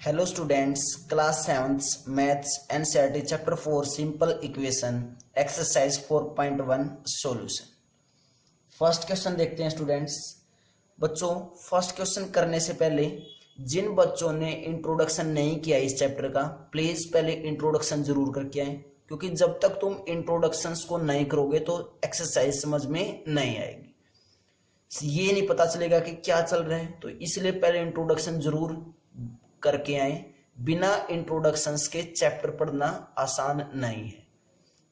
Hello students, class 7th maths NCERT chapter 4 simple equation exercise 4.1 solution। First question देखते हैं students. बच्चों, first question करने से पहले जिन बच्चों ने इंट्रोडक्शन नहीं किया इस चैप्टर का, प्लीज पहले इंट्रोडक्शन जरूर करके आए, क्योंकि जब तक तुम इंट्रोडक्शंस को नहीं करोगे तो एक्सरसाइज समझ में नहीं आएगी, ये नहीं पता चलेगा कि क्या चल रहा है। तो इसलिए पहले इंट्रोडक्शन जरूर करके आए। बिना इंट्रोडक्शंस के चैप्टर पढ़ना आसान नहीं है।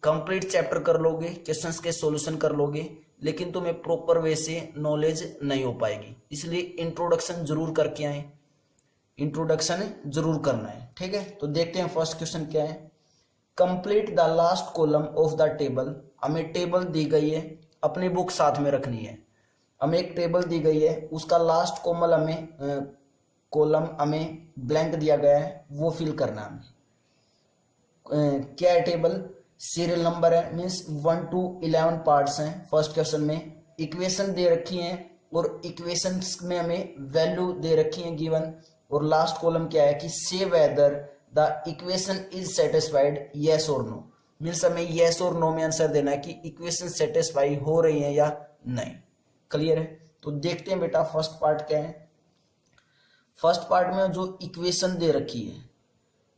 कंप्लीट चैप्टर कर लोगे, क्वेश्चंस के सॉल्यूशन कर लोगे, लेकिन तुम्हें प्रॉपर वे से नॉलेज नहीं हो पाएगी। इसलिए इंट्रोडक्शन जरूर करके आए, इंट्रोडक्शन जरूर करना है, ठीक है। तो देखते हैं फर्स्ट क्वेश्चन क्या है। Complete the last column of the table. हमें टेबल दी गई है, अपनी बुक साथ में रखनी है। हमें एक टेबल दी गई है, उसका लास्ट कॉलम हमें ब्लैंक दिया गया है, वो फिल करना है हमें। क्या है टेबल? सीरियल नंबर है, मीन्स 1 to 11 पार्ट्स हैं फर्स्ट क्वेश्चन में। इक्वेशन दे रखी हैं और इक्वेशंस में हमें वैल्यू दे रखी है गिवन। और लास्ट कॉलम क्या है कि से whether the equation is satisfied yes और नो, मीन्स हमें येस और नो में आंसर देना है कि इक्वेशन सेटिस्फाई हो रही है या नहीं। क्लियर है? तो देखते हैं बेटा फर्स्ट पार्ट क्या है। फर्स्ट पार्ट में जो इक्वेशन दे रखी है,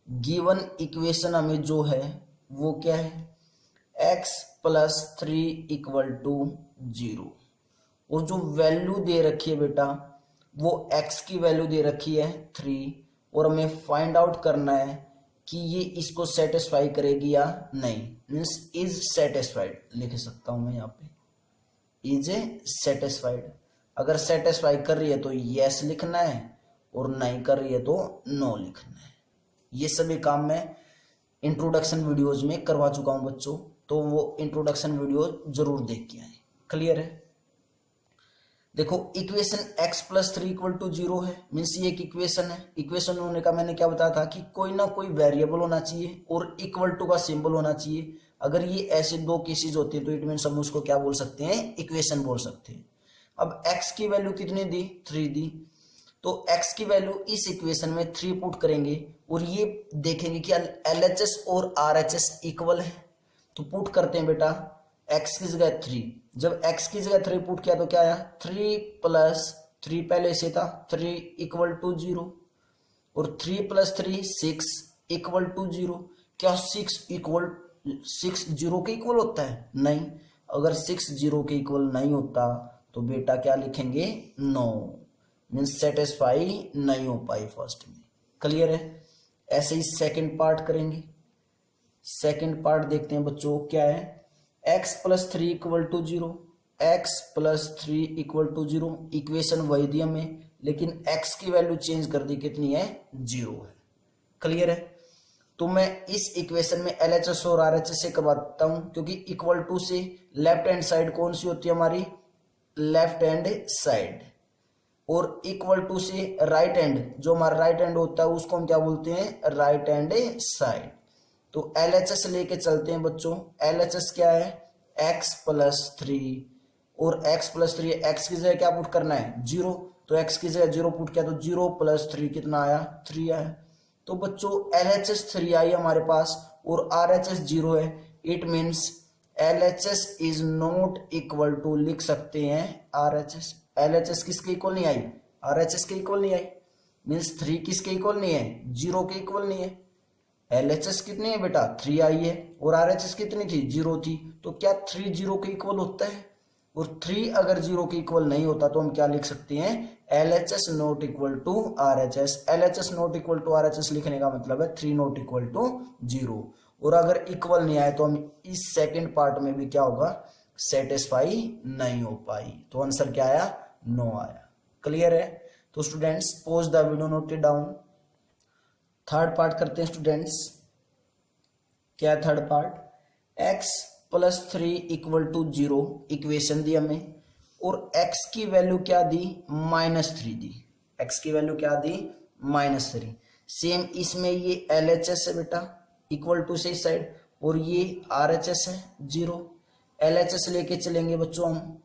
गिवन इक्वेशन हमें जो है वो क्या है, x + 3 = 0। और जो वैल्यू दे रखी है बेटा वो x की वैल्यू दे रखी है 3, और हमें फाइंड आउट करना है कि ये इसको सेटिस्फाई करेगी या नहीं। मीन्स इज सेटिस्फाइड लिख सकता हूं मैं यहाँ पे, इज सेटिस्फाइड। अगर सेटिस्फाई कर रही है तो यस लिखना है, और नहीं कर रही है तो नो लिखना है। ये सभी काम मैं इंट्रोडक्शन वीडियोज में करवा चुका हूं बच्चों, तो वो इंट्रोडक्शन वीडियो जरूर देख के आए। क्लियर है? देखो इक्वेशन x + 3 = 0 है, मीन्स ये एक इक्वेशन है। इक्वेशन होने का मैंने क्या बताया था कि कोई ना कोई वेरिएबल होना चाहिए और इक्वल टू का सिंबल होना चाहिए। अगर ये ऐसे दो केसेस होते हैं तो इट मीन्स हम उसको क्या बोल सकते हैं, इक्वेशन बोल सकते हैं। अब x की वैल्यू कितनी दी, 3 दी, तो x की वैल्यू इस इक्वेशन में 3 पुट करेंगे और ये देखेंगे कि LHS और RHS इक्वल है। तो पुट करते हैं बेटा, x की जगह 3। जब x की जगह 3 पुट किया तो क्या आया, 3 + 3 पहले से था 3 = 0, और 3 + 3 6 = 0। क्या 6 0 के इक्वल होता है? नहीं। अगर 6 0 के इक्वल नहीं होता तो बेटा क्या लिखेंगे, नो, मीन्स सेटिस्फाई नहीं हो पाई फर्स्ट में। क्लियर है? ऐसे ही सेकंड पार्ट करेंगे। सेकंड पार्ट देखते हैं बच्चों क्या है। x + 3 = 0, x + 3 = 0। इक्वेशन वही दी हमें, लेकिन x की वैल्यू चेंज कर दी, कितनी है, 0 है। क्लियर है? तो मैं इस इक्वेशन में LHS और RHS से करवाता हूं, क्योंकि इक्वल टू से लेफ्ट हैंड साइड कौन सी होती है हमारी, लेफ्ट हैंड साइड, और इक्वल टू से राइट हैंड, जो हमारा राइट हैंड होता है उसको हम क्या बोलते हैं, राइट हैंड साइड। तो LHS लेके चलते हैं बच्चों। LHS क्या है, x + 3, और x + 3, x की जगह क्या पुट करना है, 0, तो x की जगह 0 पुट किया तो 0 + 3 कितना आया, 3 आया। तो बच्चों LHS 3 आई हमारे पास और RHS 0 है। It means LHS is not equal to, लिख सकते हैं RHS। LHS किसके इक्वल नहीं आई, RHS के इक्वल नहीं आई। मीन्स 3 किसके इक्वल नहीं है, 0 के इक्वल नहीं है। LHS कितनी है बेटा, 3 आई है, और RHS कितनी थी, 0 थी। तो क्या 3 0 के इक्वल होता है? और 3 अगर 0 के इक्वल नहीं होता तो हम क्या लिख सकते हैं, LHS not equal to RHS। LHS not equal to RHS लिखने का मतलब है 3 नॉट इक्वल टू 0। और अगर इक्वल नहीं आए तो हम इस सेकेंड पार्ट में भी क्या होगा, सेटिस्फाई नहीं हो पाई। तो आंसर क्या आया, नो आया। क्लियर है? तो students pause the video, note it down. Third part करते हैं स्टूडेंट्स। क्या है थर्ड पार्ट, x + 3 = 0 इक्वेशन दी हमें, और x की वैल्यू क्या दी, -3 दी। x की वैल्यू क्या दी, -3। सेम इसमें ये LHS है बेटा, इक्वल टू से इस साइड, और ये RHS है 0। LHS लेके चलेंगे बच्चों हम,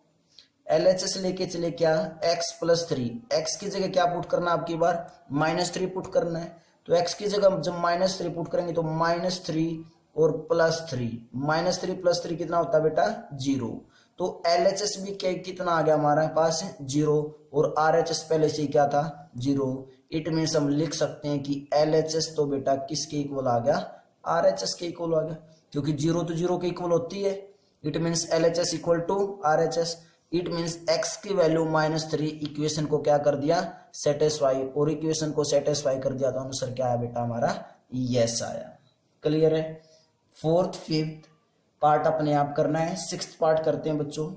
LHS लेके चले क्या, x + 3, x की जगह क्या पुट करना, आपकी बार -3 पुट करना है। तो x की जगह जब -3 पुट करेंगे तो -3 और +3, -3 + 3 कितना होता है बेटा 0। तो LHS भी क्या कितना आ गया हमारे पास 0 और RHS पहले से क्या था 0। इट मीन्स हम लिख सकते हैं कि LHS तो बेटा किसके इक्वल आ गया RHS के इक्वल आ गया, क्योंकि 0 तो 0 के इक्वल होती है। It means LHS equal to RHS। It means x की वैल्यू -3 इक्वेशन को क्या कर दिया सेटिस्फाई, और इक्वेशन को सेटिस्फाई कर दिया तो आंसर क्या आया बेटा हमारा यस आया। क्लियर है। फोर्थ फिफ्थ पार्ट अपने आप करना है, सिक्स्थ पार्ट करते हैं बच्चों।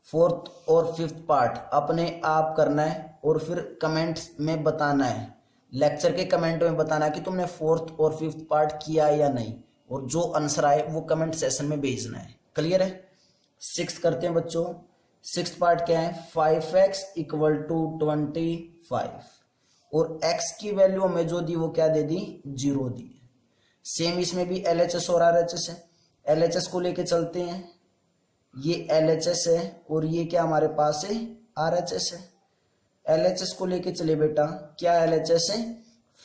फोर्थ और फिफ्थ पार्ट अपने आप करना है और फिर कमेंट में बताना है, लेक्चर के कमेंट में बताना है कि तुमने फोर्थ और फिफ्थ पार्ट किया या नहीं, और जो आंसर आए वो कमेंट सेशन में भेजना है। क्लियर है। सिक्स्थ करते हैं बच्चों। सिक्स्थ पार्ट क्या है 5x = 25 और x की वैल्यू हमें जो दी वो क्या दे दी 0 दी। सेम इसमें भी LHS और RHS है। LHS को लेके चलते हैं, ये LHS है और ये क्या हमारे पास है RHS है। LHS को लेके चले बेटा, क्या LHS है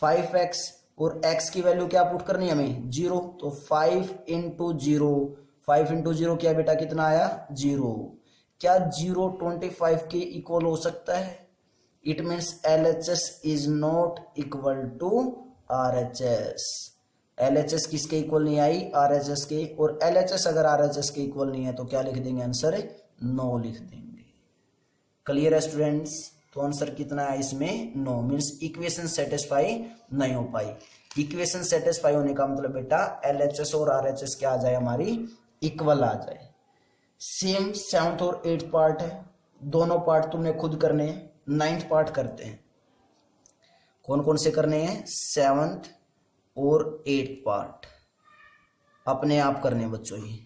5x और x की वैल्यू क्या पुट करनी है हमें 0, तो 5 × 0, 5 × 0 क्या बेटा कितना आया 0। क्या 0 25 के इक्वल हो सकता है। It means LHS is not equal to RHS। LHS किसके इक्वल नहीं आई RHS के, और LHS अगर RHS के इक्वल नहीं है तो क्या लिख देंगे आंसर नो लिख देंगे। क्लियर है स्टूडेंट्स। तो आंसर कितना है इसमें नो, मीन्स इक्वेशन सेटिस्फाई नहीं हो पाई। इक्वेशन सेटिस्फाई होने का मतलब बेटा LHS और RHS क्या आ जाए हमारी इक्वल आ जाए। सेम सेवंथ और एट्थ पार्ट है, दोनों पार्ट तुमने खुद करने हैं। नाइन्थ पार्ट करते हैं, कौन कौन से करने हैं सेवंथ और एट्थ पार्ट अपने आप करने हैं बच्चों ही,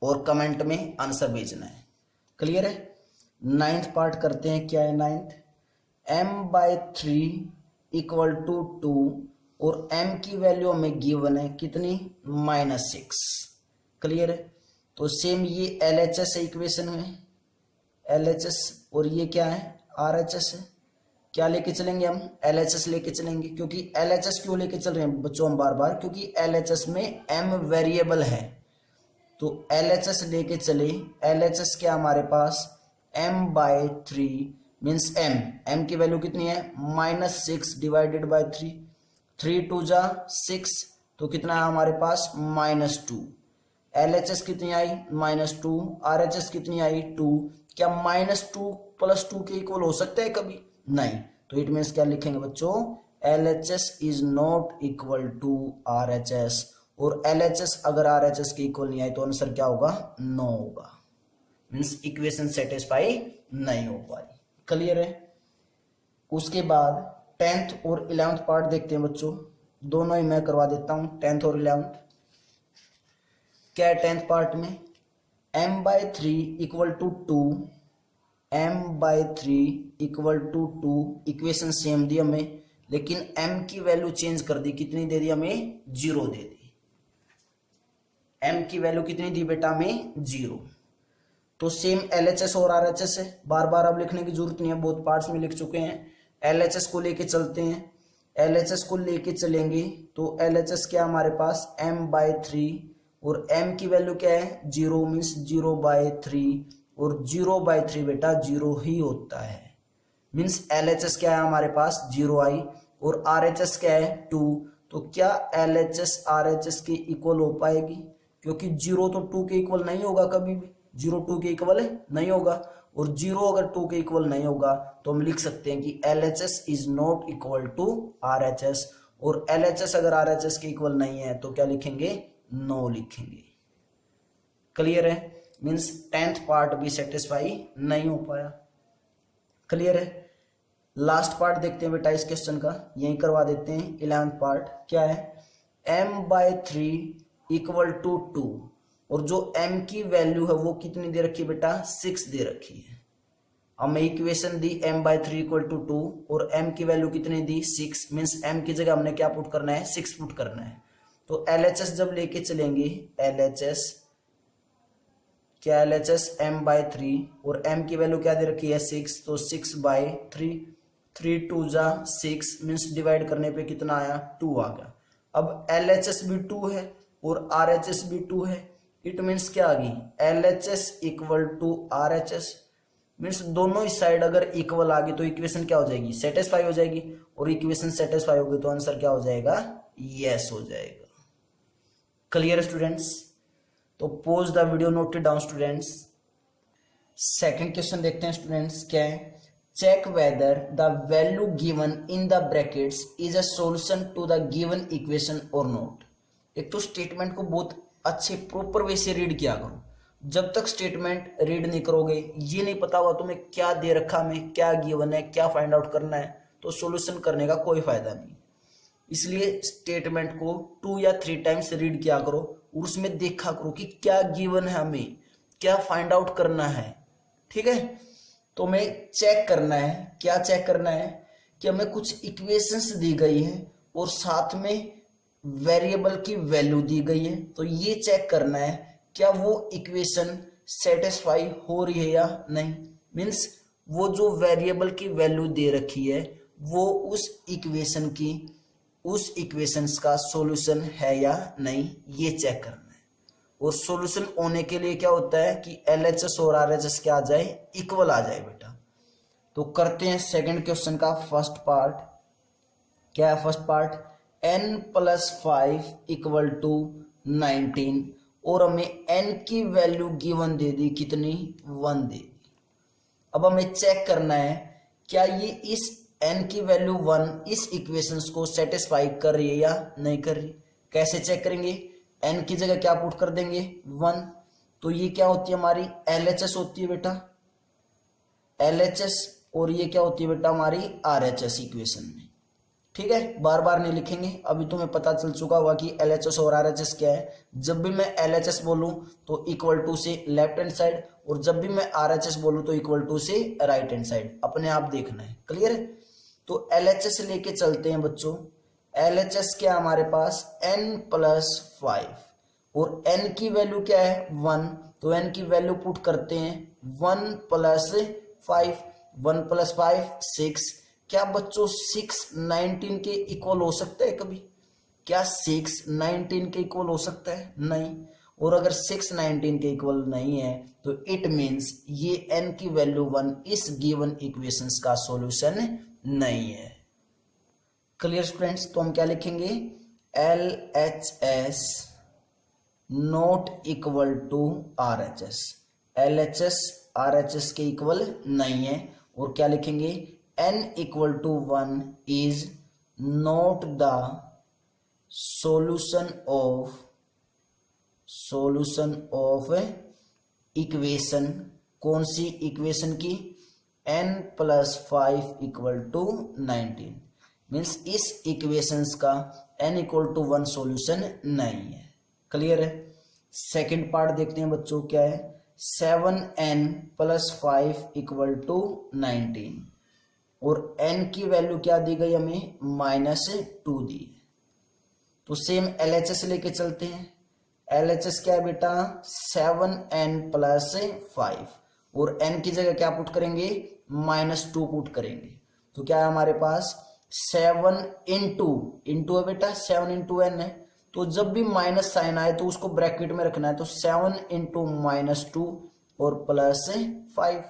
और कमेंट में आंसर भेजना है। क्लियर है। नाइन्थ पार्ट करते हैं। क्या है नाइन्थ m/3 = 2 और m की वैल्यू हमें गिवन है कितनी -6। क्लियर है। तो सेम ये LHS इक्वेशन में LHS और ये क्या है RHS है। क्या लेके चलेंगे हम LHS लेके चलेंगे, क्योंकि LHS क्यों लेके चल रहे हैं बच्चों हम बार बार, क्योंकि LHS में m वेरिएबल है तो LHS लेके चले। LHS क्या हमारे पास m/3 मीन्स m की वैल्यू कितनी है -6 / 3, 3 × 2 = 6 तो कितना है हमारे पास -2। LHS कितनी आई -2, RHS कितनी आई 2। क्या -2 + 2 के इक्वल हो सकता है कभी नहीं, तो इट मीन्स क्या लिखेंगे बच्चों LHS is not equal to RHS, और LHS अगर RHS के इक्वल नहीं आए तो आंसर क्या होगा नो होगा, मीन्स इक्वेशन सेटिस्फाई नहीं हो पाई। क्लियर है। उसके बाद 10th और 11th पार्ट देखते हैं बच्चों, दोनों ही मैं करवा देता हूं 10th और 11th। क्या है 10th पार्ट में m/3 = 2, m/3 = 2 इक्वेशन सेम दी हमें, लेकिन m की वैल्यू चेंज कर दी, कितनी दे दी हमें 0 दे दी। m की वैल्यू कितनी दी बेटा हमें 0। तो सेम LHS और RHS है, बार बार अब लिखने की जरूरत नहीं है, बहुत पार्ट्स में लिख चुके हैं। LHS को लेके चलते हैं। LHS को लेके चलेंगे तो LHS क्या हमारे पास m/3 और m की वैल्यू क्या है 0 मीन्स 0/3, और 0/3 बेटा 0 ही होता है, मीन्स LHS क्या है हमारे पास 0 आई, और RHS क्या है 2। तो क्या LHS RHS के इक्वल हो पाएगी, क्योंकि 0 तो 2 के इक्वल नहीं होगा कभी भी, 0 2 के इक्वल नहीं होगा, और 0 अगर 2 के इक्वल नहीं होगा तो हम लिख सकते हैं कि LHS is not equal to RHS, और LHS अगर RHS के इक्वल नहीं है तो क्या लिखेंगे नो लिखेंगे। क्लियर है। मीन्स 10th पार्ट भी सेटिस्फाई नहीं हो पाया। क्लियर है। लास्ट पार्ट देखते हैं बेटा इस क्वेश्चन का, यही करवा देते हैं 11th पार्ट। क्या है m/3 = 2 और जो m की वैल्यू है वो कितनी दे रखी है बेटा 6 दे रखी है। हमें इक्वेशन दी m/3 = 2 और m की वैल्यू कितनी दी 6, मीन्स m की जगह हमने क्या पुट करना है 6 पुट करना है। तो LHS जब लेके चलेंगे LHS क्या LHS m/3 और m की वैल्यू क्या दे रखी है 6, तो 6/3 3 2 जा 6 मीन्स डिवाइड करने पे कितना आया 2 आ गया। अब LHS भी 2 है और RHS भी 2 है, इट मीन्स क्या आ गई LHS equal to RHS, means दोनों ही साइड अगर इक्वल आ गई तो इक्वेशन क्या हो जाएगी सेटिस्फाई हो जाएगी, और इक्वेशन सेटिस्फाई होगी तो आंसर क्या हो जाएगा यस हो जाएगा। Clear students? तो pause the video, note it down students. Second question देखते हैं स्टूडेंट्स, क्या है, check whether the value given in the brackets is a solution to the given equation और नॉट। एक तो स्टेटमेंट को बहुत अच्छे प्रॉपर वे से रीड किया करो, जब तक स्टेटमेंट रीड नहीं करोगे, ये नहीं पता हुआ तुम्हें क्या दे रखा, हमें क्या गिवन है, क्या फाइंड आउट करना है, तो सॉल्यूशन करने का कोई फायदा नहीं। इसलिए स्टेटमेंट को 2 या 3 टाइम्स रीड किया करो और उसमें देखा करो कि क्या गिवन है, हमें क्या फाइंड आउट करना है। ठीक है, तो हमें चेक करना है, क्या चेक करना है कि हमें कुछ इक्वेशंस दी गई है और साथ में वेरिएबल की वैल्यू दी गई है, तो ये चेक करना है क्या वो इक्वेशन सेटिस्फाई हो रही है या नहीं। मीन्स वो जो वेरिएबल की वैल्यू दे रखी है वो उस इक्वेशंस का सॉल्यूशन है या नहीं, ये चेक करना है। और सॉल्यूशन होने के लिए क्या होता है कि LHS और RHS क्या आ जाए, इक्वल आ जाए बेटा। तो करते हैं सेकंड क्वेश्चन का फर्स्ट पार्ट। क्या है first part, n+5 equal to 19 और हमें n की वैल्यू गिवन दे दी कितनी 1 दे दी। अब हमें चेक करना है क्या ये इस n की वैल्यू 1 इस इक्वेशंस को सेटिस्फाई कर रही है या नहीं कर रही। कैसे चेक करेंगे, n की जगह क्या पुट कर देंगे 1, तो ये क्या होती है हमारी LHS होती है बेटा LHS, और ये क्या होती है बेटा हमारी RHS इक्वेशन में। ठीक है, बार बार नहीं लिखेंगे, अभी तुम्हें पता चल चुका होगा कि LHS और RHS क्या है। जब भी मैं LHS बोलूं तो इक्वल टू से लेफ्ट हैंड साइड, और जब भी मैं RHS बोलूं तो इक्वल टू से राइट हैंड साइड, अपने आप देखना है। क्लियर है? तो LHS लेके चलते हैं बच्चों। LHS क्या है हमारे पास n+5 और n की वैल्यू क्या है 1, तो n की वैल्यू पुट करते हैं 1+5, 1+5 6। क्या बच्चों 6 19 के इक्वल हो सकता है कभी? क्या 6 19 के इक्वल हो सकता है? नहीं। और अगर 6 19 के इक्वल नहीं है तो इट मीन्स ये n की वैल्यू 1 इस गिवन इक्वेशंस का सॉल्यूशन नहीं है। Clear students? तो हम क्या लिखेंगे, LHS not equal to RHS, LHS RHS के इक्वल नहीं है। और क्या लिखेंगे, n equal to 1 is not the solution of equation. कौन सी इक्वेशन की, n+5 इक्वल टू 19, मीन्स इस इक्वेशंस का n इक्वल टू 1 सॉल्यूशन नहीं है। क्लियर है? सेकंड पार्ट देखते हैं बच्चों, क्या है, 7n+5 इक्वल टू 19 और n की वैल्यू क्या दी गई हमें -2 दी। तो सेम LHS लेके चलते हैं। LHS क्या है बेटा 7n+5 और n की जगह क्या पुट करेंगे -2 पुट करेंगे। तो क्या है हमारे पास 7 इंटू है बेटा 7 इंटू n है, तो जब भी माइनस साइन आए तो उसको ब्रैकेट में रखना है। तो 7 इंटू -2 और +5।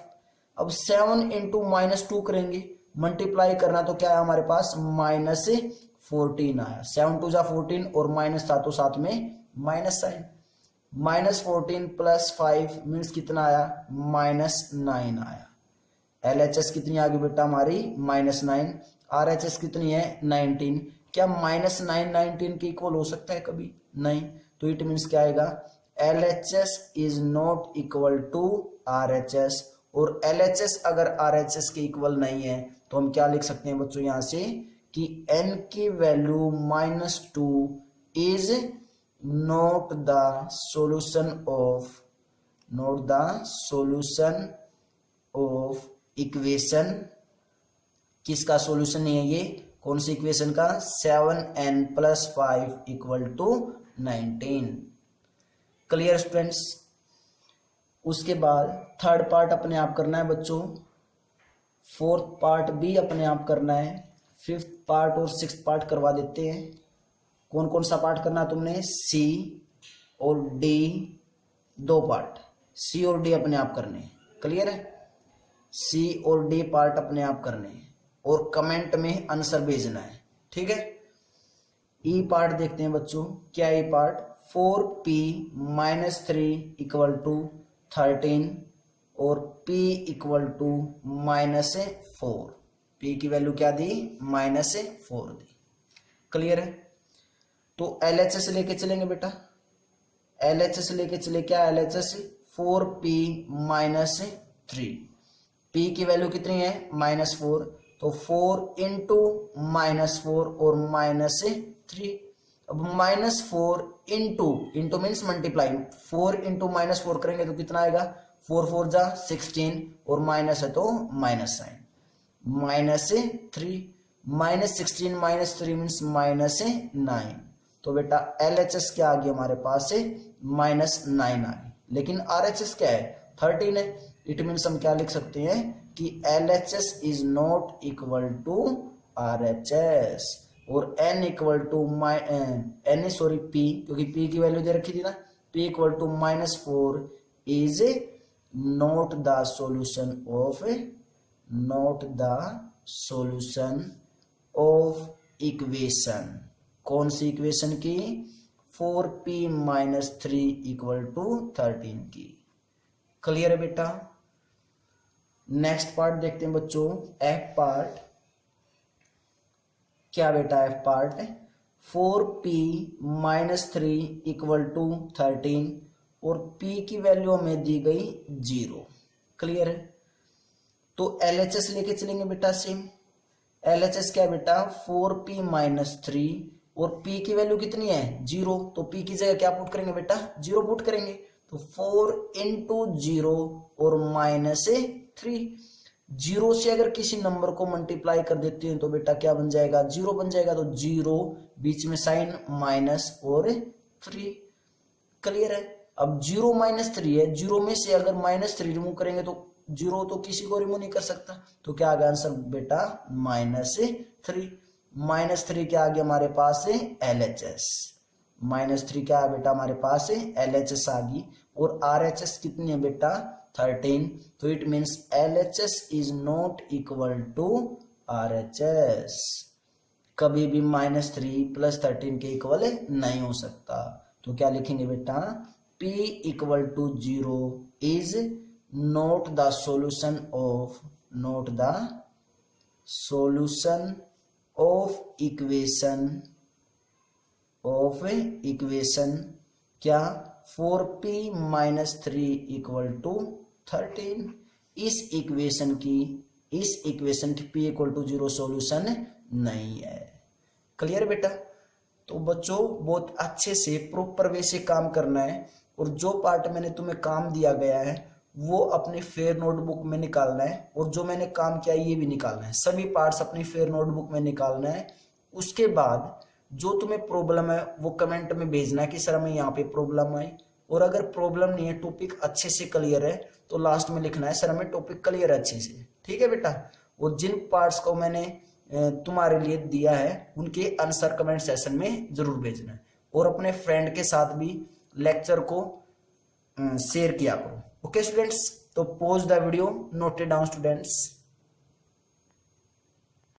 अब 7 इंटू -2 करेंगे, मल्टीप्लाई करना, तो क्या है हमारे पास -14 आया। 7 2 जा 14 और माइनस था तो साथ में माइनस साइन, -14 + 5 मीन्स कितना आया -9 आया। LHS कितनी आ गई बेटा हमारी -9, RHS कितनी है 19। क्या -9 19 के इक्वल हो सकता है कभी? नहीं। तो इट मीन्स क्या आएगा, LHS is not equal to RHS, और LHS अगर RHS के इक्वल नहीं है तो हम क्या लिख सकते हैं बच्चों यहां से कि n की value -2 is not the solution of equation. किसका सॉल्यूशन नहीं है ये, कौन सी इक्वेशन का, 7n+5 equal to 19। Clear students? उसके बाद थर्ड पार्ट अपने आप करना है बच्चों। फोर्थ पार्ट भी अपने आप करना है, फिफ्थ पार्ट और सिक्स्थ पार्ट करवा देते हैं। कौन कौन सा पार्ट करना है तुमने? सी और डी, दो पार्ट सी और डी अपने आप करने। क्लियर है? सी और डी पार्ट अपने आप करने और कमेंट में आंसर भेजना है। ठीक है? ई पार्ट देखते हैं बच्चों। क्या ई पार्ट? 4p - 3 = 13 और p = -4। p की वैल्यू क्या दी? -4 दी। क्लियर है? तो LHS लेके चलेंगे बेटा। LHS लेके चले। क्या LHS? 4p - 3। p की वैल्यू कितनी है? -4। तो 4 इंटू -4 और -3। अब -4 इंटू मीन्स मल्टीप्लाई। 4 इंटू -4 करेंगे तो कितना आएगा? 4 4 जा 16 और माइनस है तो माइनस साइन। -3 -16 -3 मीन्स -9। तो बेटा LHS क्या आ गया हमारे पास से? -9 आ गई। लेकिन RHS क्या है? 13 है। इट मीन्स हम क्या लिख सकते हैं कि LHS is not equal to RHS और n इक्वल टू P, क्योंकि P की वैल्यू दे रखी थी ना, P = -4 is not the solution of equation. कौन सी इक्वेशन की? 4p - 3 = 13 की। क्लियर है बेटा? नेक्स्ट पार्ट देखते हैं बच्चों, एफ पार्ट। क्या बेटा एफ पार्ट? 4p - 3 = 13 और p की वैल्यू हमें दी गई 0। क्लियर है? तो LHS लेके चलेंगे बेटा सेम। LHS क्या बेटा? 4p - 3 और p की वैल्यू कितनी है? 0। तो p की जगह क्या पुट करेंगे बेटा? 0 पुट करेंगे। तो 4 इंटू 0 और -3। 0 से अगर किसी नंबर को मल्टीप्लाई कर देते हैं तो बेटा क्या बन जाएगा? 0 बन जाएगा। तो 0 बीच में साइन माइनस और 3। क्लियर है? अब 0 - 3 है। 0 में से अगर -3 रिमूव करेंगे तो 0 तो किसी को रिमूव नहीं कर सकता। तो क्या आ गया आंसर बेटा? -3। -3 क्या आ गया हमारे पास से? LHS। -3 क्या है बेटा हमारे पास से? LHS आ गई। और RHS कितनी है बेटा? 13। तो it means LHS is not equal to RHS। कभी भी -3 + 13 के इक्वल नहीं हो सकता। तो क्या लिखेंगे बेटा? P = 0 is not the solution of equation क्या? 4p - 3 = 13। इस इक्वेशन की p = 0 सॉल्यूशन नहीं है। क्लियर बेटा? तो बच्चों बहुत अच्छे से प्रॉपर वे से काम करना है और जो पार्ट मैंने तुम्हें काम दिया गया है वो अपनी फेयर नोटबुक में निकालना है और जो मैंने काम किया ये भी निकालना है। सभी पार्ट्स अपनी फेयर नोटबुक में निकालना है। उसके बाद जो तुम्हें प्रॉब्लम है वो कमेंट में भेजना कि सर हमें यहाँ पे प्रॉब्लम आई, और अगर प्रॉब्लम नहीं है, टॉपिक अच्छे से क्लियर है, तो लास्ट में लिखना है सर हमें टॉपिक क्लियर है अच्छे से। ठीक है बेटा? और जिन पार्ट्स को मैंने तुम्हारे लिए दिया है उनके आंसर कमेंट सेशन में जरूर भेजना है और अपने फ्रेंड के साथ भी लेक्चर को शेयर किया करो। Okay students? तो pause the video, note it down students.